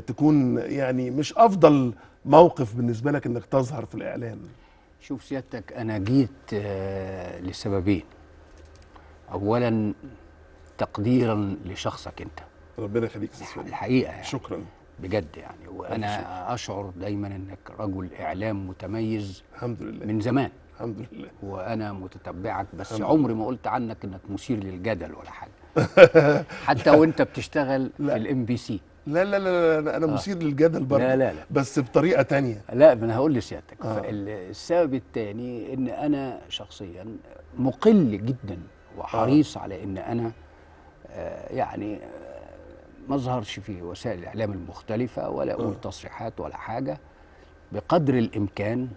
تكون يعني مش افضل موقف بالنسبه لك انك تظهر في الاعلام؟ شوف سيادتك، انا جيت لسببين. اولا تقديرا لشخصك انت، ربنا يخليك يا استاذ فريد. الحقيقه يعني شكرا. بجد يعني. وانا اشعر دايما انك رجل اعلام متميز الحمد لله من زمان. الحمد لله. وانا متتبعك، بس الحمد عمري ما قلت عنك انك مثير للجدل ولا حاجه. حتى وانت بتشتغل في الام بي سي. لا لا لا لا، انا مثير للجدل برضه. لا لا لا، بس بطريقه تانية. لا، ما انا هقول لسيادتك. السبب الثاني ان انا شخصيا مقل جدا وحريص على ان انا يعني ما اظهرش في وسائل الاعلام المختلفه ولا اقول تصريحات ولا حاجه بقدر الامكان.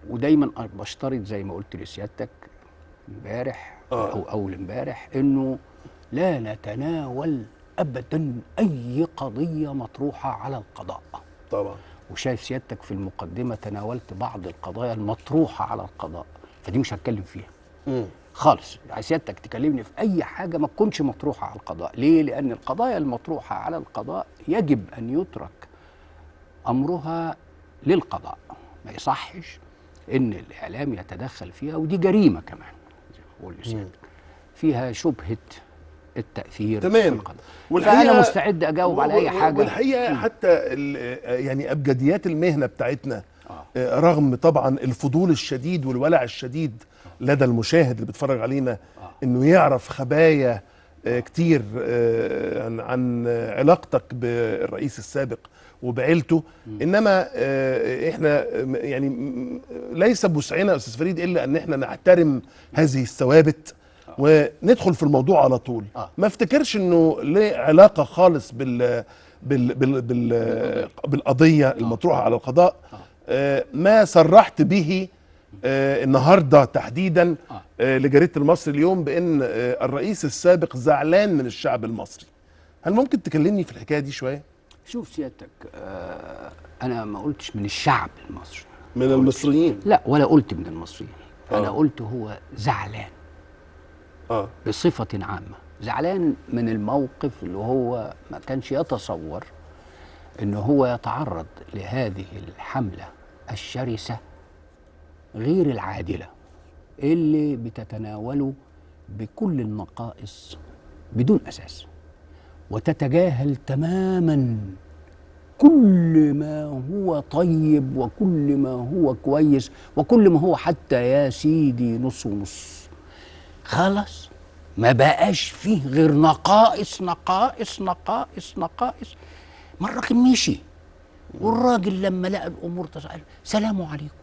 ودايما بشترط زي ما قلت لسيادتك امبارح او اول امبارح انه لا نتناول ابدا اي قضيه مطروحه على القضاء. طبعا. وشايف سيادتك في المقدمه تناولت بعض القضايا المطروحه على القضاء، فدي مش هتكلم فيها خالص. يعني سيادتك تكلمني في اي حاجه ما تكونش مطروحه على القضاء. ليه؟ لان القضايا المطروحه على القضاء يجب ان يترك امرها للقضاء. ما يصحش ان الاعلام يتدخل فيها، ودي جريمه كمان زي ما بقول لسيادتك، فيها شبهه التاثير. تمام. فانا مستعد اجاوب على اي حاجه. والحقيقه حتى يعني ابجديات المهنه بتاعتنا رغم طبعا الفضول الشديد والولع الشديد لدى المشاهد اللي بيتفرج علينا انه يعرف خبايا كتير عن علاقتك بالرئيس السابق وبعيلته، انما احنا يعني ليس بوسعنا يا استاذ فريد الا ان احنا نحترم هذه الثوابت وندخل في الموضوع على طول. ما افتكرش انه له علاقه خالص بالقضيه المطروحه على القضاء. ما صرحت به النهارده تحديدا لجريده المصري اليوم بان الرئيس السابق زعلان من الشعب المصري. هل ممكن تكلمني في الحكايه دي شويه؟ شوف سيادتك، انا ما قلتش من الشعب المصري، من المصريين. لا، ولا قلت من المصريين. انا قلت هو زعلان بصفه عامه، زعلان من الموقف اللي هو ما كانش يتصور انه هو يتعرض لهذه الحمله الشرسه غير العادله اللي بتتناوله بكل النقائص بدون اساس، وتتجاهل تماما كل ما هو طيب وكل ما هو كويس وكل ما هو حتى يا سيدي نص ونص. خلاص ما بقاش فيه غير نقائص نقائص نقائص نقائص. ما الراجل مشي، والراجل لما لقى الامور تسأل سلام عليكم،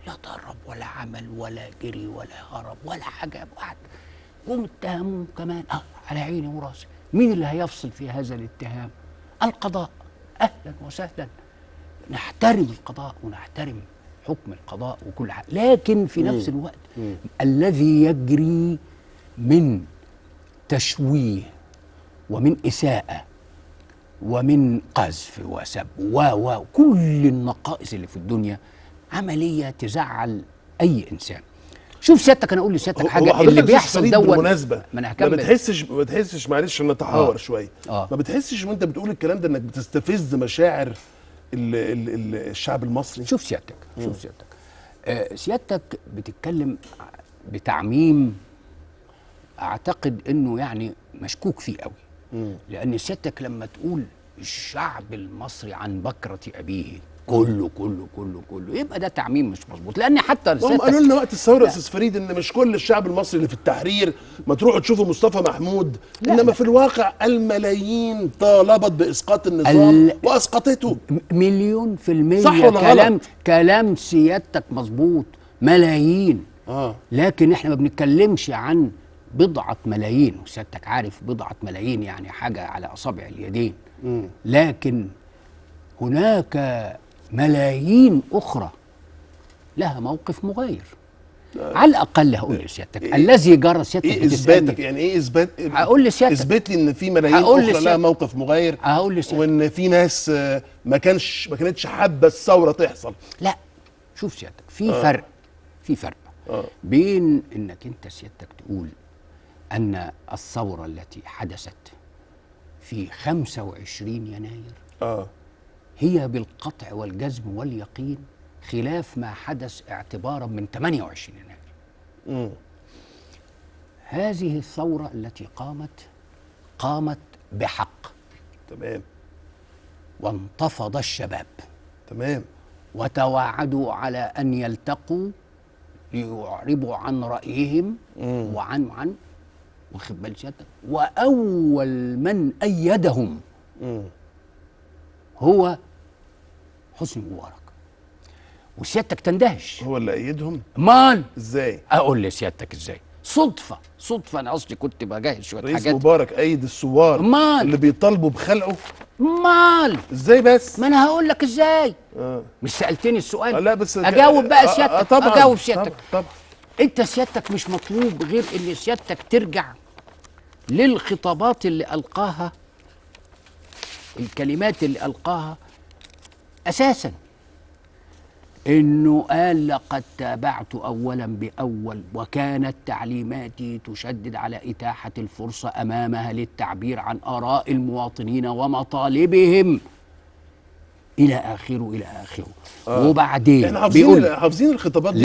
لا ضرب ولا عمل ولا جري ولا هرب ولا حاجه واحد. قوم اتهموه كمان على عيني وراسي. مين اللي هيفصل في هذا الاتهام؟ القضاء. اهلا وسهلا، نحترم القضاء ونحترم حكم القضاء وكل حاجه، لكن في نفس الوقت الذي يجري من تشويه ومن اساءه ومن قذف وسب وكل النقائص اللي في الدنيا عمليه تزعل اي انسان. شوف سيادتك، انا اقول لسيادتك حاجه اللي بيحصل بالمناسبه ما انا هكمل. ما بتحسش معلش نتحاور شويه. ما بتحسش وانت بتقول الكلام ده انك بتستفز مشاعر الشعب المصري؟ شوف سيادتك، سيادتك بتتكلم بتعميم اعتقد انه يعني مشكوك فيه قوي. لان سيادتك لما تقول الشعب المصري عن بكرة ابيه كله كله كله كله، يبقى ده تعميم مش مظبوط. لان حتى هم قالوا لنا وقت الثوره يا استاذ فريد ان مش كل الشعب المصري اللي في التحرير ما تروحوا تشوفوا مصطفى محمود، انما في الواقع الملايين طالبت باسقاط النظام واسقطته. مليون في المية. صح ولا كلام سيادتك مظبوط، ملايين. لكن احنا ما بنتكلمش عن بضعة ملايين، وسيادتك عارف بضعة ملايين يعني حاجة على أصابع اليدين. لكن هناك ملايين أخرى لها موقف مغاير. على الأقل هقول لسيادتك الذي جرى سيادتك. إيه إثباتك؟ يعني إيه إثبات؟ هقول لسيادتك إثبت لي إن في ملايين أخرى لها موقف مغاير. هقول لسيادتك وإن في ناس ما كانتش حابة الثورة تحصل. لا، شوف سيادتك، في فرق بين إنك أنت سيادتك تقول أن الثورة التي حدثت 25 يناير 2011 في 25 يناير هي بالقطع والجزم واليقين خلاف ما حدث اعتبارا من 28 يناير. هذه الثورة التي قامت بحق. تمام. وانتفض الشباب. تمام. وتواعدوا على أن يلتقوا ليعربوا عن رأيهم وعن واخد بال سيادتك. وأول من أيدهم هو حسني مبارك. وسيادتك تندهش، هو اللي أيدهم؟ مال ازاي؟ أقول لسيادتك ازاي. صدفة أنا أصلي كنت بجهز شوية رئيس حاجات. مبارك أيد الثوار مال اللي بيطالبوا بخلعه؟ مال ازاي بس؟ ما أنا هقول لك ازاي. مش سألتني السؤال؟ لا بس أجاوب بقى سيادتك. طبعا أجاوب سيادتك. طبعا. أنت سيادتك مش مطلوب غير إن سيادتك ترجع للخطابات اللي ألقاها، الكلمات اللي ألقاها أساساً. إنه قال لقد تابعت أولاً بأول، وكانت تعليماتي تشدد على إتاحة الفرصة أمامها للتعبير عن آراء المواطنين ومطالبهم إلى آخره. وبعدين احنا حافظين الخطابات دي.